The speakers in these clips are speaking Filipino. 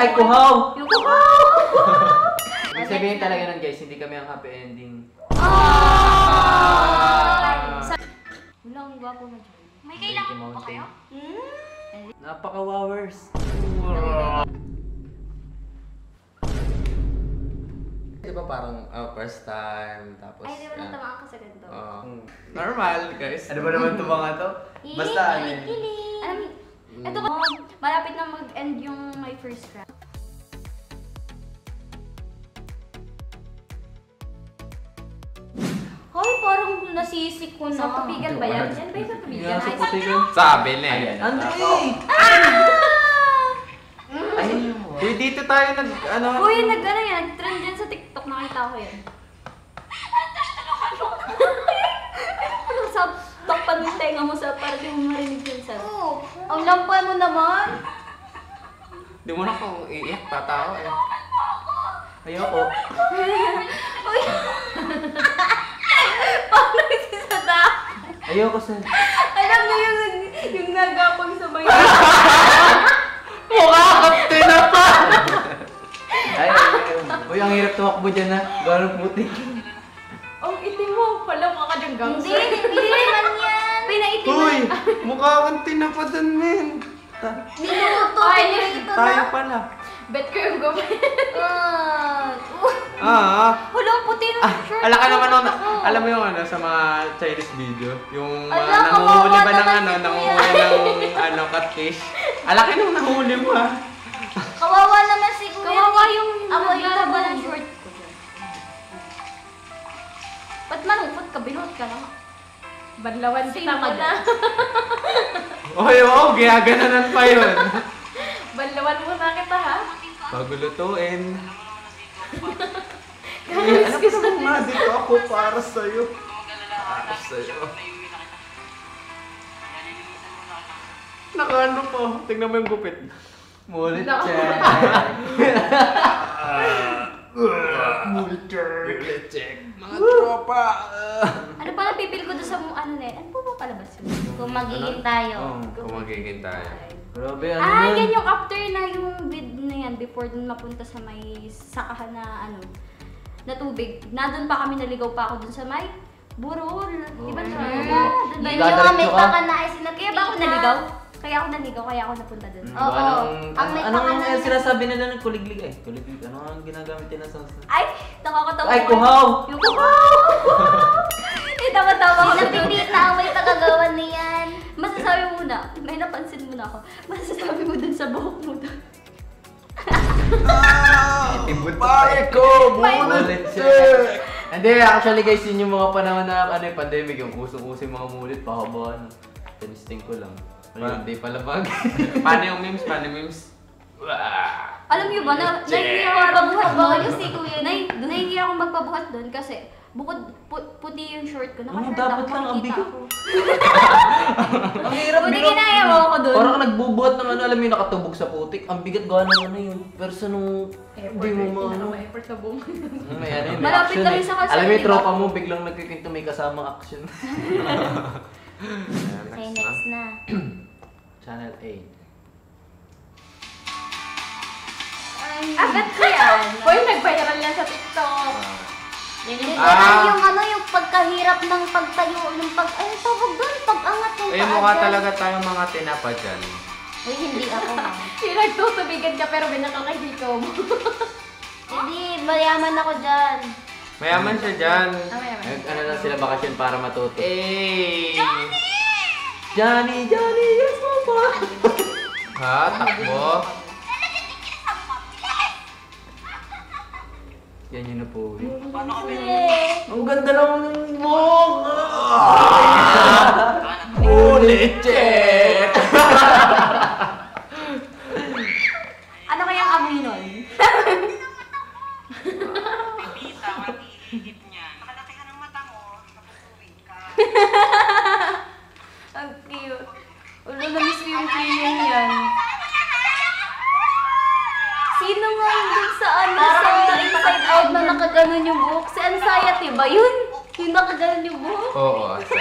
Ay, kuhaw! Yung kuhaw! Ibig sabihin talaga nun guys, hindi kami ang happy ending. Walang gwapo na dyan. May kailangan po ba kayo? Napaka-wowers. Diba parang first time, tapos... Ay, di ba natamaan ka sa ganito? Normal guys. Ano ba naman ito mga to? Basta ano yun. Ito ko, malapit na mag-end yung my first crush. Hoy, parang nasisik ko na. Sa tubigan ba yan? Yan ba yung sa tubigan? Sa putigan. Sabi na eh. Andre! Ay, Uy, dito tayo nag, ano? Uy, nag-ano yan, nag-trend yan sa TikTok, nakita ko yan. Ano sa takpan mo yung tenga mo sa para di mo marinig yun sa... Oo, ang lampay mo naman. Di mo na ako iiyak, tatawa eh. ayoko. Uy! Paano ito sa daan? Ayoko sa... Alam niyo yung nagapang sa may... Mukha kapten na pa! Ay, uy, ang hirap tumakbo dyan na. Gano'ng putik. Ang itim mo, pala mukha ka dyang Hindi, hindi naman yan. Pinaitim Uy, mukha kang tinapadan, men. Niluto, Ay, pinirito Tayo na. pala. Bet ko yung gawin. Wala, ang puti ng shirt. Ala ka naman ko. nun, alam mo yung ano, sa mga Chinese video, yung mga Ala, nanguhuli ba kawawa ng naman ano, si nanguhuli ng ano, catfish. Ala ka nung nahuli mo ah. Kawawa naman si Kuya. Kawawa yung Amoy naglalaba tabo. ng short ko dyan. Ba't malungkot ka? Binuot ka na. Banlawan kita ka dyan. Oy, oo, giyagananan pa yun. Banlawan mo na kita ha. Bago lutuin. Guys, Ano gusto mo nga dito ako para sa'yo? Para sa'yo. Nakaano pa. Tingnan mo yung gupit. Mulit Nako. check. Mulit check. Mga tropa. Ano pala pipil ko doon sa ano na yan? Ano po ba palabas yun? Kung magiging tayo. Kung magiging tayo. Grabe, ano Ah, yun? yan yung after na yung bid na yan before dun mapunta sa may sakahan na ano na tubig. Nandun pa kami, naligaw pa ako dun sa may burol. Di ba na? Dun ba Yun yun? yung may Dadaretso ka? baka na ay sinagkita. Kaya ba ako naligaw? Kaya ako naligaw, kaya ako napunta dun. Oo. Ang may Anong pakanan- sinasabi nila ng kuliglig eh? Kuliglig, ano ang ginagamit nila sa... Ay! Nakakatawa. Ay, kuhaw! Yung kuhaw! Eh, tama-tama ko. Napipita ang may pagagawan niyan. Masasabi mo na, may napansin mo na ako. Masasabi mo dun sa buhok mo dun. Bye ko! Mulit check! Hindi, actually guys, yun yung mga panahon na ano yung pandemic, yung usong-usong mga mulit, pahabaan. Tinisting ko lang. Ano, hindi pala bagay. Paano yung memes? Paano yung memes? Alam niyo ba, nahihiya ako magpabuhat doon. Si Kuya, nahihiya ako magpabuhat doon kasi bukod puti yung short ko. Naka-short dapat ako, lang, ang makikita bigat. ako. Ang hirap, Buti biro. ginaya mo ako doon. Parang nagbubuhat ng ano, alam mo yung nakatubog sa putik. Ang bigat gawa ng ano yun. Pero sa nung... Hindi mo maano. Effort sa buong. May ano yun, may Malapit action kami eh. sa kalsada, Alam mo yung di ba? tropa mo, biglang nagkikinto may kasamang action. Okay, next na. Channel 8. Agad ko yan. Hoy, nag-viral yan sa TikTok. Literal yung ano, yung pagkahirap ng pagtayo, ng ay, tawag doon, pag-angat ng Eh, mukha talaga tayong mga tinapa dyan. Uy, hindi ako ha. Yung nagtutubigan ka pero binakakahiko mo. Hindi, mayaman ako dyan. Mayaman siya dyan. Ano na sila bakasyon para matuto. Eh! Johnny, Johnny, yes mama! Ha? Takbo? Yan yun na po. Eh, Ang ganda ng mong! Ulit check! Ano kayang amoy nun? Pipita, manghihigit niyan. Nakalaki ka ng mata mo, nakatuwing ka. Ang cute. Ulo, na-miss ko yung feeling yan. Sino nga yung dun sa ano, sa Inside Out na nakaganon yung buhok? Si Anxiety ba yun? Yung nakaganon yung buhok? Oo, asal.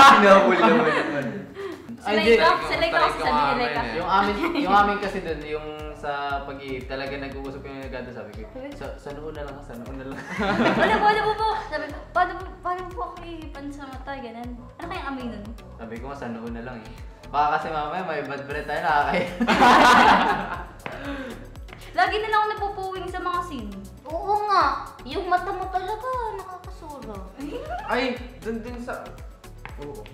Sinabol naman naman. Lay ka kasi sabi ni Lay ka. Yung amin kasi doon, yung sa pag-iip, talaga nag-uusap yung nagkado, sabi ko, sa noon na lang, sa noon na lang. Paano po? Sabi ko, paano po ako ihipan sa mata, ganun. Ano kayang amoy nun? Sabi ko nga, sa noon na lang eh. Baka kasi mamaya may bad breath tayo, nakakaya. Lagi na lang ako napupuwing sa mga scene. Oo nga. Yung mata mo talaga, nakakasura. Ay, dun din sa... Oo.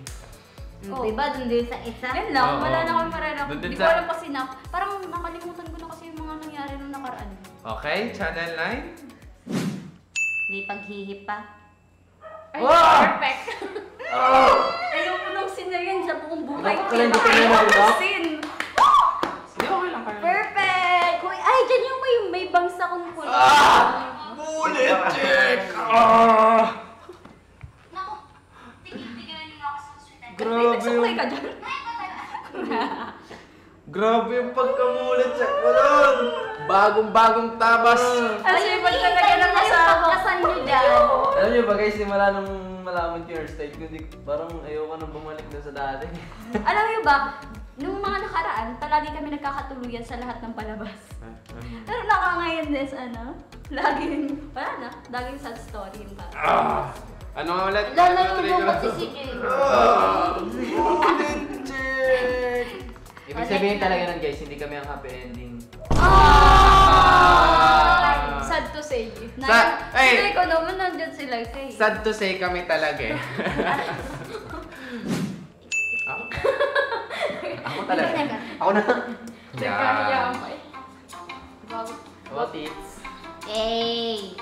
Diba, dun din sa isa? Yan lang, Oo. wala na akong mararap. Doon din Hindi ko sa- alam kasi na, parang nakalimutan ko na kasi yung mga nangyari nung nakaraan. Okay, channel 9. Di paghihip pa. Ay, Wow! perfect! Ayoko nung scene na yan sa buong buhay ko. Hindi ko na Ayoko nabulok. nung scene. Hindi, okay lang kayo. Perfect! Uy, ay, dyan yung may bangs akong kulay. Bullet check! Naku, tigil-tigilan niyo ako sa hospital. Grabe Nagsuklay yung... ka dyan. Grabe yung pagkamulit check mo doon! Bagong-bagong tabas! Kasi pag talaga lang kasama. Pagkasan niyo dyan. Alam niyo ba guys, simula nung malaman ko yung state ko, parang ayoko nang bumalik doon sa dati. Alam niyo ba, nung mga nakaraan, palagi kami nagkakatuluyan sa lahat ng palabas. Pero ngayon this, laging, wala na, laging sad story yung bata. Ano nga ulit? Lalo yung lumot si CJ. Bullet check! Ibig sabihin talaga nun guys, hindi kami ang happy ending. Sad to say. Ay! Sila ko naman nandyan sila kay. Sad to say kami talaga eh. Ako talaga. Ako na. Nagkahiya ako eh. What it's? Yay!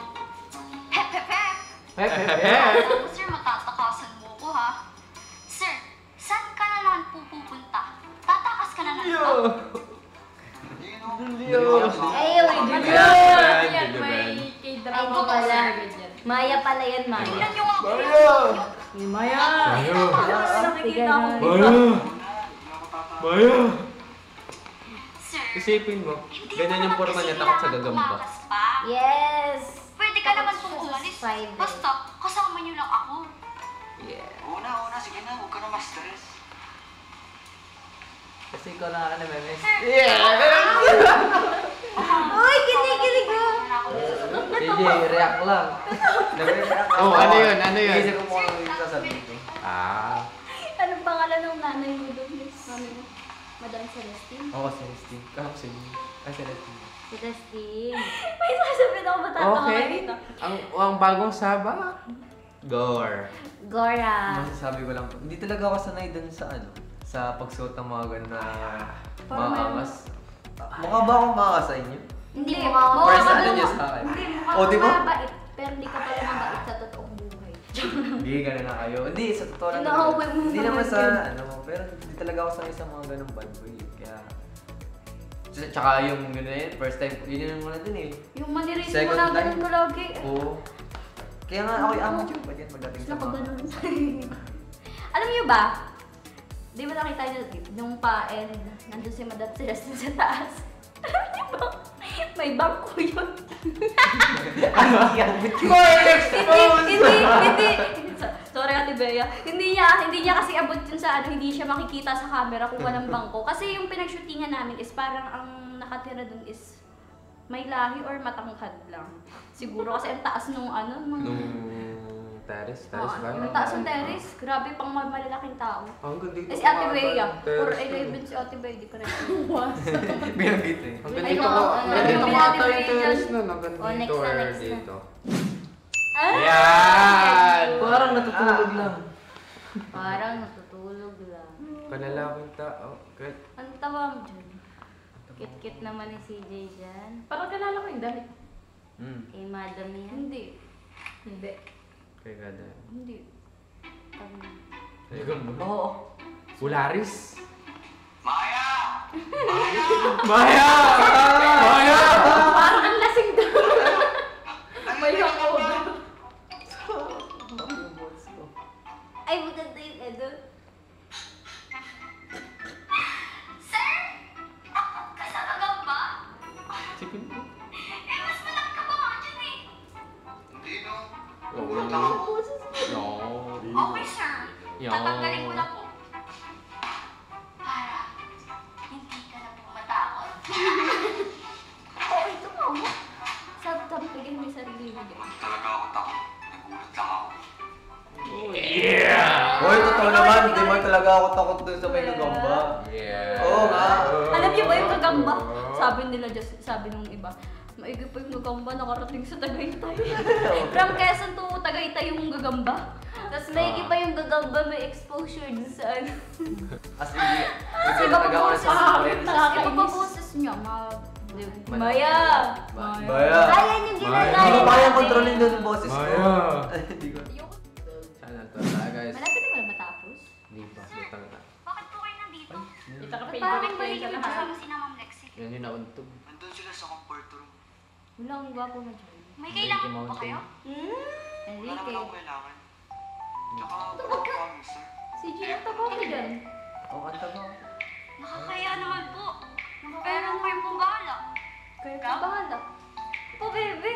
Sir, matatakasan mo ko ha. Sir, saan ka na naman pupunta? Tatakas ka na naman. Ay, uy, Yan, may Ay, k-drama di pala. ganyan. Maya pala yan, Maya. Yan yung ako. Maya! Nakikita ko. Maya! Sir, Isipin mo, hindi ganyan yung mo naman forma kasi niya, takot sa kailangan gagamba. tumakas pa. Yes! Pwede ka naman pong Takot siya sa umalis. spider. Basta, kasama niyo lang ako. Una, sige na, huwag ka na ma-stress. Kasi ikaw na memes. Uy, kinikilig ko! CJ, react lang. Nag-react lang. Oh, ano yun? Ano yun? Iisip ko kung ano yung sasabihin ko. Anong pangalan ng nanay mo doon? Mami mo? Madam Celestine? Oo, Celestine. Ay, Celestine. Si Dustin. May sasabihin ako matatawa Okay. dito. Ang bagong saba? Gore. Gora. Masasabi ko lang, hindi talaga ako sanay dun sa sa pagsuot ng mga ganun na Parang maangas. Mukha ba akong maangas sa inyo? Hindi mo mo ako. Or sa ano niya sa akin? Hindi, mukha Oh, di ba? kang mabait. Pero hindi ka pala mabait sa totoong buhay. Hindi, ganun na kayo. Hindi, sa totoo lang. Inaaway mo Hindi naman naman sa yun. pero hindi talaga ako sanay sa mga ganung bad boy. Kaya, tsaka yung gano'n yun, first time, yun yung muna din eh. Yung manirisin mo Second na time. ganun ko lagi. Oo. Kaya nga ako yung amateur pa dyan pagdating sa mga... Nakaganon. Alam niyo ba? Di ba nakita niyo nung pa-end, nandun si Madam Celestine sa taas. Diba? May bangko yun. Hindi. Sorry Ate Bea. Hindi niya kasi abot yun sa hindi siya makikita sa camera kung walang bangko. Kasi yung pinag-shootingan namin is parang ang nakatira dun is may lahi or matangkad lang. Siguro kasi ang taas nung Terrace Oo, ba? yung taas ng terrace. Grabe pang malalaking tao. Hanggang dito. Eh si Ate Bea, or Terrace 11 si Ate Bea, di ko rin. Binanggit eh. Hanggang Ay, dito oo, ko. ano, Hanggang dito ano, ko ata ano, yung ano, terrace nun. Hanggang Oh, dito next na, or next na. dito. Ah! Ayan! Parang natutulog lang. Parang natutulog lang. Panalaking tao. Good. Ang tawa mo dyan. Kit-kit naman ni CJ dyan. Parang kalala ko yung damit. Kay madam yan. Hindi. Hindi. Kaya gada. Hindi. Oo. Polaris. Maya! Maya! Maya! Parang ang lasing daw. May ako. Ay, maganda yung Edo. Sir, takot ka sa gagamba? Chicken. Eh, mas malaki ka pa nga dyan eh. Hindi no. No. Okay, sir. Yo. Tatanggalin ko na po. Oo, ito mo. Sabi bigay may sarili bigay. Talaga ako takot. Nagulat lang ako. Hoy, totoo naman, hindi man talaga ako takot dun sa may gagamba. Yeah. Oo nga. Alam niyo ba yung gagamba? Sabi nila, sabi nung iba, maigi pa yung gagamba nakarating sa Tagaytay. From Quezon to Tagaytay yung gagamba. Tapos may pa yung gagamba, may exposure dun sa ano. As in, Kasi kasi iba pa talaga ako boses nasa niya. Iba pa boses niya. Maya. Baya. Kaya niyong Hindi ginagaya. ko kaya kontrolin doon yung boses ko. Maya. Hindi ko. Sana to na guys. Malapit naman matapos. Hindi pa. Butang na. Bakit po kayo nandito? Kita ka Parang balik kami kasama si Ma'am Lexi. Yan yung nauntog. Nandun sila sa comfort room. Wala ang gwapo na dyan. May kailangan po ba kayo? Wala naman Enrique. ako kailangan. Tsaka, promise, sir. Si Gina tabaw ka dyan. Oo, kanta mo. Nakakaya naman po. Pero kayo po bahala. Kaya ka bahala. Po, bebe.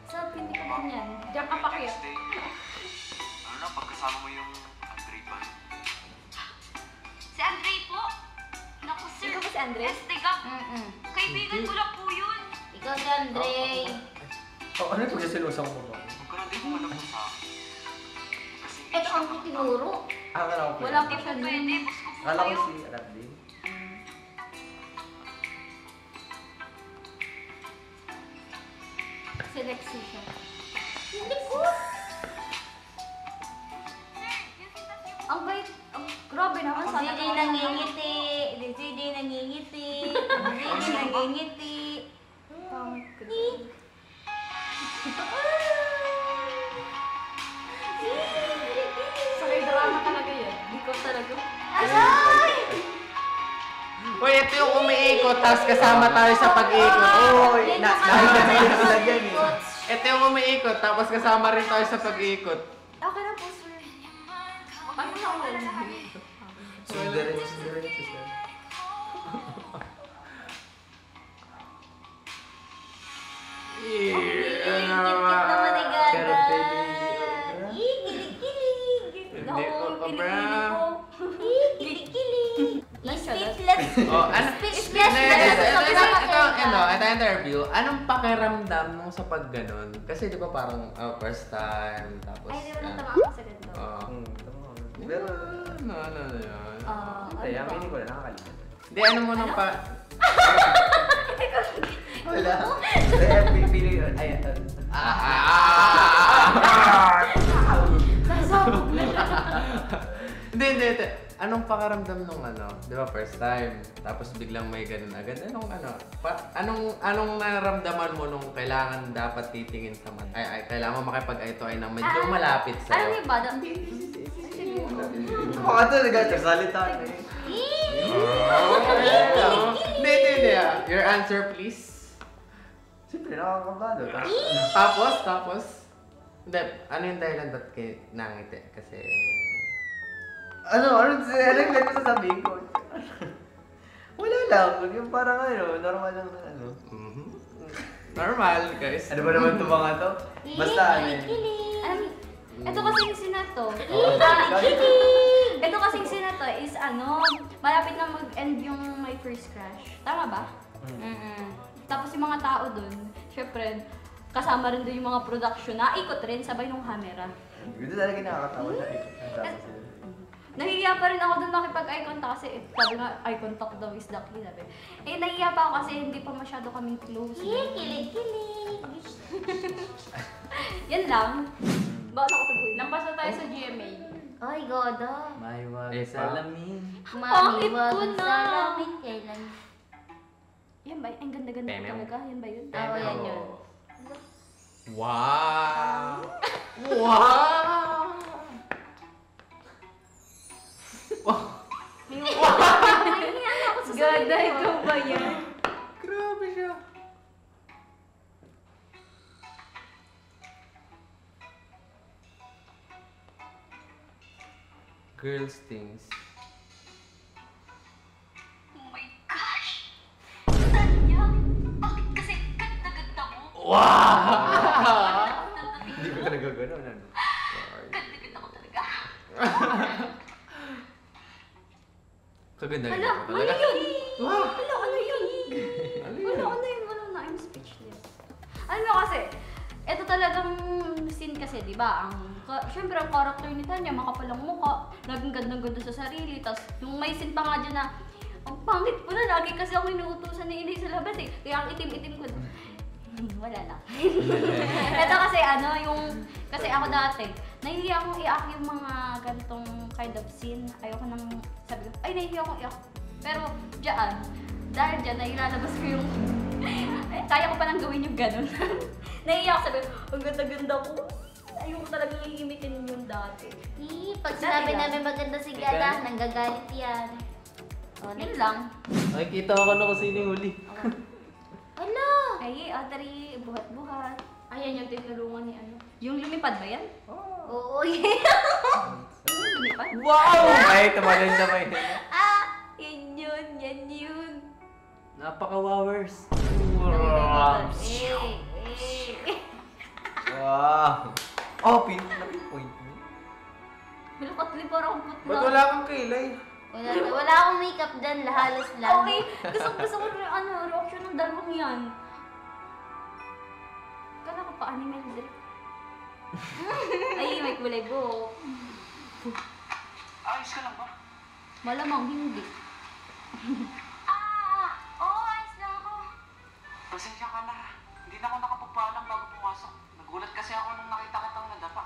Sabi hindi ka ganyan. Diyan ka pa kaya. Next day, ano na, pagkasama mo yung Andre ba? Si Andre po. Naku, sir. Ikaw ba si Andre? Estiga. Kaibigan ko lang po yun. Ikaw si Andre. Oh, ano yung pagsasilusan ko ba? Huwag ka na din mo alam sa akin. Kasi hindi Ito ang tinuro. Akala ko Wala Hindi pa siya po nun. pwede. Boss ko po Akala ko kayo. si Arat din. Si Lexi siya. Hindi ko. Ang bait. Grabe naman. Si Sana DJ nangingiti. Si DJ nangingiti. Si DJ nangingiti. Pangit ko. Sakay drama talaga yan. Ikaw talaga. Aray! Uy, ito yung umiikot, tapos kasama tayo sa pag-iikot. Oy, nakikita sila dyan eh. Ito yung umiikot, tapos kasama rin tayo sa pag-iikot. Okay na po, sir. Ano na ako? Diretso. Kit-kit naman ni Gada. Pero baby, hindi obra. Ih, kilig-kilig. Hindi ko pa, bro. Ih, kilig-kilig. Speechless. Oh, ano? Speechless. Ito interview. Anong pakiramdam nung sa pagganon? Kasi di ba parang first time, tapos... Ay, di ba natama ako sa ganito? Tama. Pero, Ano yun? kaya aminin ko na nakakalimutan. Hindi, ano mo nung pa... Wala. Kaya pili yun. Ay, Nasabog na siya. Hindi. Anong pakaramdam nung di ba first time, tapos biglang may ganun agad, anong naramdaman mo nung kailangan dapat titingin sa mata? Ay, kailangan mo makipag-eye to eye na medyo malapit Alam sa'yo. niyo ba? Baka ito, nagsasalita na eh. Hindi. Your answer, please. Siyempre, nakakabado. Tapos, hindi, ano yung dahilan ba't kayo nangiti? Kasi, Ano yung sasabihin ko? Wala lang. Yung parang normal lang na normal, guys. Ano ba naman ito mga to? Basta Alam, ito kasing sinato. Kilig! Ito kasing sinato is malapit na mag-end yung my first crush. Tama ba? Tapos yung mga tao dun, syempre, kasama rin dun yung mga production na ikot rin sabay nung camera. Ito talaga nakakatawa na ito. Nahihiya pa rin ako dun makipag-eye contact kasi sabi nga, eye contact daw is the key. Sabi. Nahihiya pa ako kasi hindi pa masyado kaming close. Ih, kilig-kilig. Yan lang. Bakit ako sabihin? Lampas na tayo sa GMA. Ay, Gada. May wag salamin. Mami, ko wag na. salamin kailan. Yan ba? Ang ganda-ganda ko Pemem. talaga. Yan ba yun? Oo, yan yun. Wow! Wow! Ganda, ikaw ba yan? Grabe siya. Girls things. Oh my gosh! Tanya, bakit kasi ganda-ganda mo? Wow! Hindi ko talaga gano'n. Ganda-ganda ko talaga. Kaganda Hala, ko ano talaga. yun? Hala, ano yun? di ba, syempre ang character ni Tanya, makapalang mukha, laging gandang-ganda sa sarili, tapos yung may scene pa nga dyan na, ang pangit po na, lagi kasi ako inuutusan ni Inay sa labas eh, kaya ang itim-itim ko. Wala na. Ito kasi kasi ako dati, nahihiya akong iyak yung mga ganitong kind of scene, ayoko nang, sabi ko, ay nahihiya akong iyak. Pero dahil dyan, nailalabas ko yung, kaya ko pa nang gawin yung ganun. Nahihiya ako, sabi ko, ang ganda-ganda ko. Ayoko talagang iimitin yung dati. Pag sinabi namin maganda si Gada, nanggagalit yan. O, Yun lang. Nakikita ko na kung sino yung huli. Hala! Ay, Audrey, buhat-buhat. Ayan yung tinulungan ni ano. Yung lumipad ba yan? Oo, yeah. Yung lumipad? Wow! Ay, tumalon sa may. Yan yun. Napaka-wowers. Eh. Wow! Oh, pinpoint mo. Malakatli parang putla. Ba't wala kang kilay? Wala akong makeup dyan, halos lang. Okay, gusto ko rin reaction ng dalawang yan. Kala ko pa anime na direct. Ay, may kulay buhok. Ayos ka lang ba? Malamang hindi. Oo, ayos lang ako. Pasensya ka na. Hindi na ako nakapagpaalam bago pumasok. Nagulat kasi ako nung nakita kitang nadapa.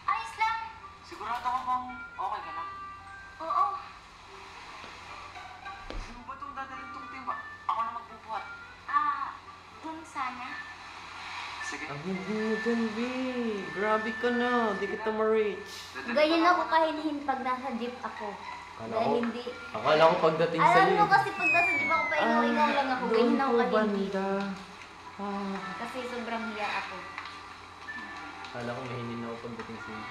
Ayos lang. Sigurado ka bang okay ka lang? Oo. Sino ba itong dadalhin tong timba? Ako na magbubuhat. Dun sana. Sige. Ang hindi mo dyan, B. Grabe ka na. Di kita ma-reach. Ganyan ako kahinihin pag nasa jeep ako. Dahil hindi. Akala ko pagdating sa'yo. Alam mo kasi pag nasa jeep ako, paingaw-ingaw lang ako. Ganyan ako kahinihin. banda. Kasi sobrang hiya ako. Akala ko mahinin ako pagdating sa'yo.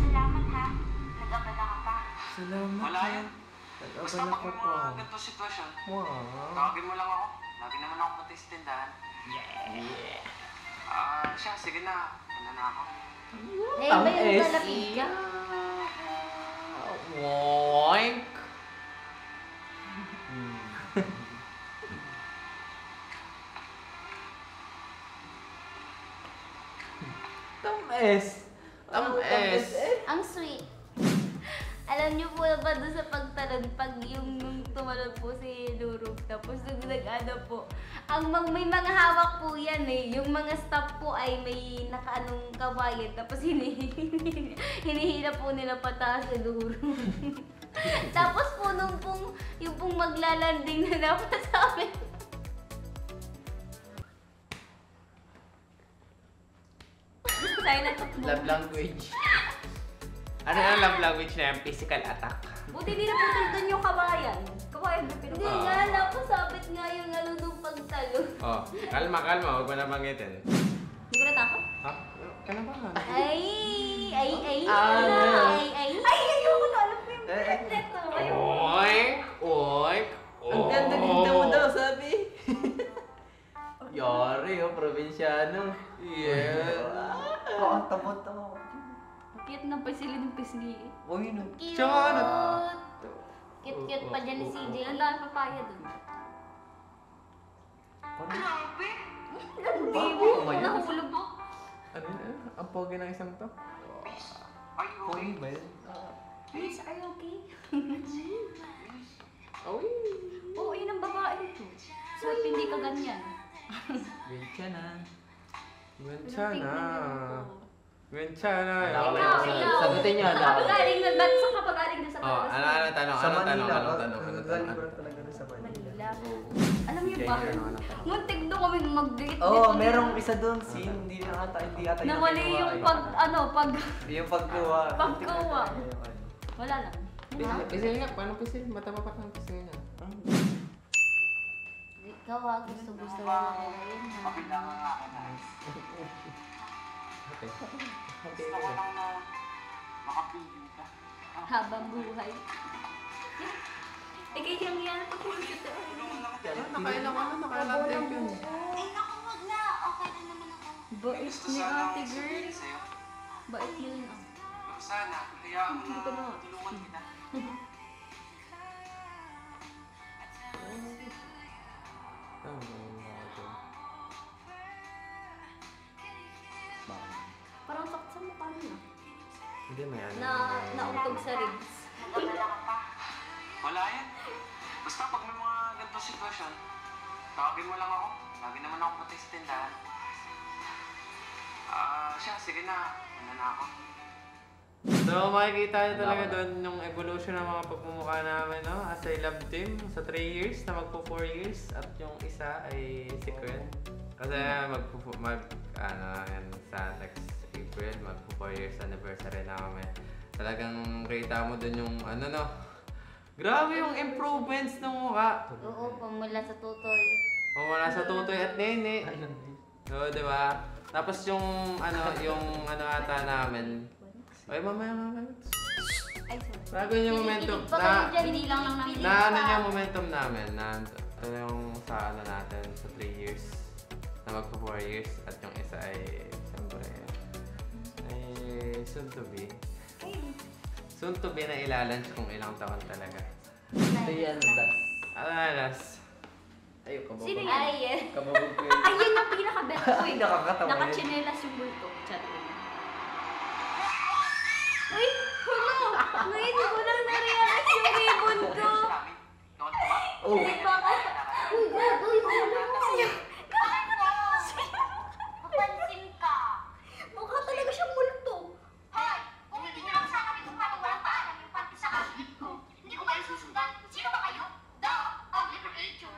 Salamat ha. Nag-abala ka pa. Salamat. Wala yan. Basta Nag-abala pag ka may pa. mga ganito sitwasyon, Wow. tawagin mo lang ako. Lagi naman ako pati sa tindahan. Yeah. Siya, sige na. Ano na ako? Eh, ba yung lalapit ka? Woink. Tamis. Tamis. Ang sweet. Alam niyo po ba doon sa pagtalon, pag yung nung tumalon po si Lurug, tapos nung nag-ano po, may mga hawak po yan eh. Yung mga staff po ay may nakaanong kawayan, tapos hinihila po nila pataas si Lurug. Tapos po yung pong maglalanding na napasabi. Tayo na tukbo. Love language. Ano ang love language na yan? Physical attack. Buti hindi na putol doon yung kawayan. Kawayan na Hindi pinag- nga, napasabit nga yung ano nung pagtalon. Oh, kalma. Huwag mo na bangitin. Hindi ko natakot? Ha? Kailan ba nga? Ay! Ayoko na. Alam ko yung neto. Oink! Oink! Ang ganda-ganda mo daw, sabi. Yari, probinsyano. Yeah. Ang tabo-tabo. Cute na pa sila ng pisngi. Uy, no. Cute! Tsaka ano? Cute pa dyan ni CJ. Ang dami papaya dun. Grabe! Bago ba yan? Nahulog po. Ano yun? Ang pogi ng isang to? Are you okay? Uy, ba yun? Miss, are you okay? Uy! Oo, yun ang babae ito. So, hindi ka ganyan. Wait ka na. Gwenchana. Gwenchana. Ikaw. Sagutin niyo, ano? Pagaling na, ba't saan ka pagaling na sa Oh, ano tanong? Sa Anong tanong? Manila. Anong tanong? Anong Galing tanong? ko na talaga sa Manila. Manila. Alam niyo ba? Ganyan, anong tanong? Muntik doon kami mag-date. Oo, merong isa doon, scene. Hindi ata yung Nawali kinuha, yung eh. pag... Yung pagkuha. Pagkuha. Wala lang. Pisil nga. Paano pisil? Matama pa ng pisil nga. Ikaw ha, gusto-gusto mo ako ngayon ha. Kabilangan nga ako na. Okay. Gusto ko lang na makapigil ka. Habang buhay. Eh, kaya yung yan. Pag-shoot Nakain ako na. Nakailan take yun. Ay, naku, wag na. Okay lang naman ako. Bait Gusto ni sana ate akong girl. sabihin sa'yo. Bait niya yun ah. Pero sana, hayaan mo Hindi ko na na. tulungan kita. Hindi, may ano. Nauntog sa ribs. Nag-alala ka pa. Wala yan. Basta pag may mga ganitong sitwasyon, tawagin mo lang ako. Lagi naman ako pati sa tindahan. Siya, sige na. Ano na ako. So, makikita nyo talaga doon yung evolution ng mga pagmumukha namin, no? As a love team, sa 3 years na magpo 4 years. At yung isa ay si Quen. Kasi yan, sa next April, magpo 4 years anniversary namin. Talagang kita mo doon yung, grabe yung improvements ng mukha. Oo po, mula sa tutoy. Wala sa Tutoy at Nene. Oo, di ba? Tapos yung ata namin. Ay, mamaya. Ay, sorry. Bago yung momentum. Inig pa kayo dyan, hindi lang namin. Yung momentum namin. Ito yung sa natin sa 3 years. Na magpo 4 years. At yung isa ay, siyempre, ay soon to be. Soon to be na ilalunch kung ilang taon talaga. Ito yan, last. Alas. Ay, kababag. Sino yan? Ay, yes. Kababag ko yun. Ay, yun yung pinaka-best ko eh. Nakakatawa yun. Nakachinelas yung bulto. Chat. Uy! Hulo! Ngayon ko lang na-realize yung ribbon ko. Namin, noon pa ba? Oh! Uy, God! Uy, hulo! Mapansin ka. Mukha talaga siyang multo. Hoy, kung hindi nyo lang sana rin kung paano walang paalam yung panty sa kapatid ko, hindi ko kayo susundan. Sino ba kayo? The ugly creature.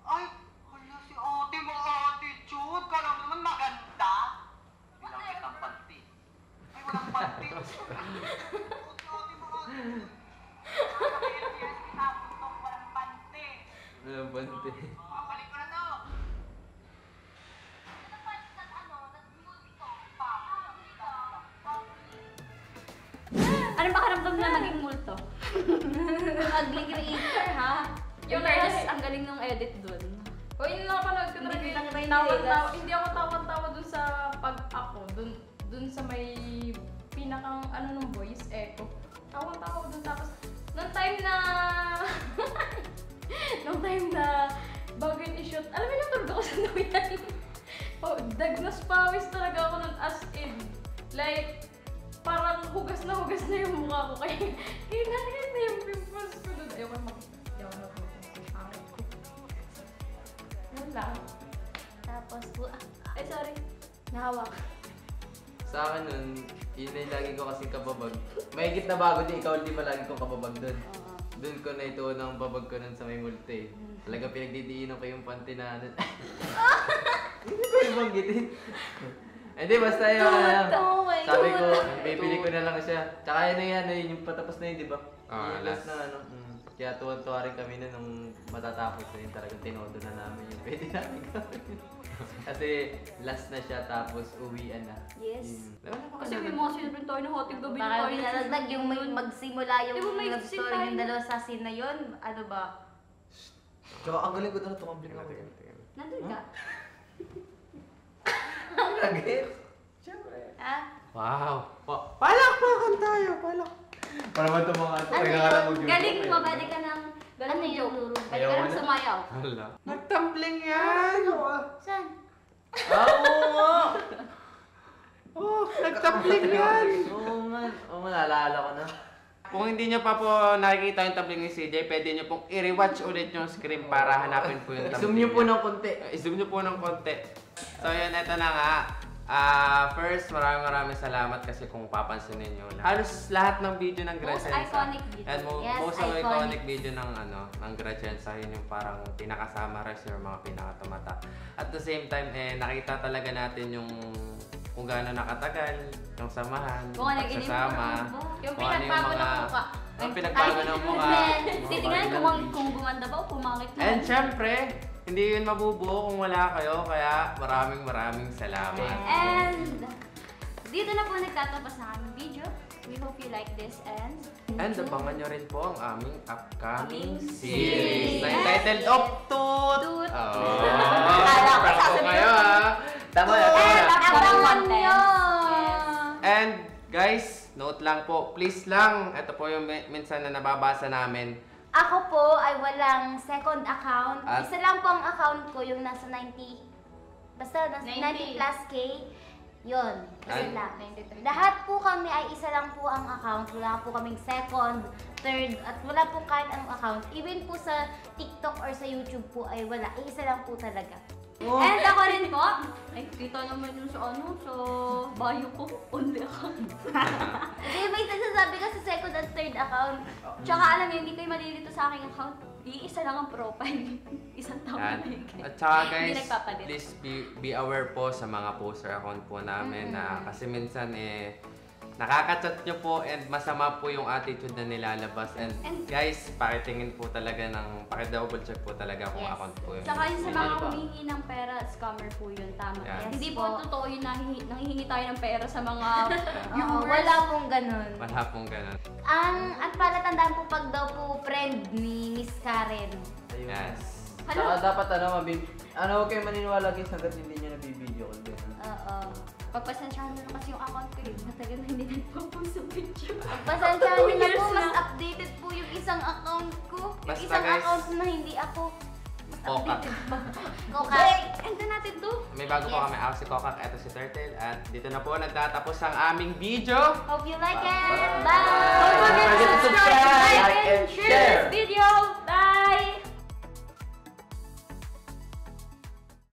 Ay, hala si ate, mga attitude. Kala mo naman maganda. Bilang kitang panty. Ay, walang panty. Ate, mga attitude. Nakakailang kinabuntok, walang panty. Walang panty. Balik ko na to. Anong pakaramdam na maging multo? Ugly creator, ha? Yung fairness, ang galing ng edit dun. O yun lang panood ko Hindi talaga kita yung kita yung tawa-tawa. Vegas. Hindi ako tawa-tawa dun sa pag-ako. Dun sa may pinakang nung voice echo. Tawa-tawa dun tapos nung time na bago yun i-shoot, alam mo yung tulog ako sa nuyan. Dagnas pawis talaga ako nun as in. Like, parang hugas na yung mukha ko. Kaya nakita na yung pimples ko dun. Ayoko na makita. Ayoko na makita. Yun lang. Tapos, Ay, sorry. Nahawak. Sa akin nun, yun ay lagi ko kasing kababag. Mahigit na bago din, ikaw hindi pa lagi kong kababag dun. Dun ko na ito ng babag ko nun sa may multe. Talaga pinagdidiinan ko yung panty na ano. Hindi ko yung banggitin. Hindi, basta yun. Oh my Sabi ko, God. bibili ko na lang siya. Tsaka yun na yan, yung patapos na yun, di ba? Ah, Yung last. na ano. Kaya tuwan-tuwa rin kami na nung matatapos na yun. Talagang tinodo na namin yung pwede namin gawin. Kasi last na siya, tapos uwian na. Yes. Wala pa Kasi ka may mga sinubrin tayo ng hoting gabi na baka tayo. binalagdag yung may magsimula yung Di ba may love scene story tayo? yung dalawa sa scene na yun. Ano ba? Tsaka ang galing ko doon na tumambling ako. Nandun ka? Ang lagit. Siyempre. Ha? Wow! Palakpakan tayo! Palak! Para man ito mga ito. Ano Kaya yun? nga lang mag-YouTube. Galing mo, pwede ka ng galing Ano mo yung joke. luro? Pwede ka Ayaw ng na. sumayaw. Hala. Nagtumbling yan! Saan? Oo! Oh, nagtumbling yan! Oo nga. Oo nga, naalala ko na. Kung hindi nyo pa po nakikita yung tumbling ni CJ, pwede nyo pong i-rewatch ulit yung screen para hanapin po yung tumbling. Zoom niyo po niya. ng konti. I-zoom nyo po ng konti. So yun, eto na nga. First, maraming salamat kasi kung papansinin nyo, halos lahat ng video ng Most Gracensa. iconic video. And Yes, most iconic. iconic video ng Gracensa, yun yung parang pinaka-summarize yung mga pinaka-tumata. At the same time, nakita talaga natin yung kung gaano nakatagal, yung samahan, Kung ano yung pagsasama, Yung kung ano pinagbago ng mukha. Ang pinagbago ng mukha. Titingnan kung gumanda ba o pumangit na. And syempre, hindi yun mabubuo kung wala kayo, kaya maraming salamat. And dito na po nagtatapos ng aming video. We hope you like this and Abangan nyo rin po ang aming upcoming Aming series series. na entitled Optoot! Toot. Oh, Akala ko practice sasabihin kayo ko. ha! Tama na, tama And na. upcoming Abangan contents. nyo! Yes. And guys, note lang po, please lang, ito po yung minsan na nababasa namin. Ako po ay walang second account. At- Isa lang po ang account ko, yung nasa 90. Basta nasa 90 90. plus K. Yun, isa Ay. lang. Lahat po kami ay isa lang po ang account. Wala po kaming second, third, at wala po kahit anong account. Even po sa TikTok or sa YouTube po ay wala. Isa lang po talaga. And ako rin po, ay kita naman yung sa ano, sa bio ko, only account. Hindi, may nasasabi ka sa second and third account. Tsaka alam niyo, hindi kayo malilito sa aking account. Iisa lang ang profile. Isang taon na Yan. higit. At saka Hindi guys, nagpapalit. please be aware po sa mga poster account po namin na kasi minsan nakaka-chat nyo po and masama po yung attitude na nilalabas. And guys, pakitingin po talaga paki-double check po talaga kung Yes. account po yun. Saka yung sa mga Hindi ba? humihingi ng pera, scammer po yun, tama. Yes. Hindi po Po. totoo yun na nanghihingi tayo ng pera sa mga Oo, viewers. wala pong ganun. Wala pong ganun. At palatandaan po pag daw po friend ni Miss Karen. Ayun. Yes. Saka dapat huwag kayo maniniwala guys hanggat hindi nyo nabibideo call din. Oo. Pagpasensyahan nyo na kasi yung account ko eh. Matagal na hindi nagpo-post sa video. Pasensyahan niyo na po, Years mas na. updated po yung isang account ko. Yung Basta, isang guys, account na hindi ako. Mas Kokak. updated pa. Kokak. Okay, end na natin to. May bago po Yes. kami. Ako si Kokak, eto si Turtle. At dito na po nagtatapos ang aming video. Hope you like it. Don't Bye! forget to subscribe, like, and share share. this video.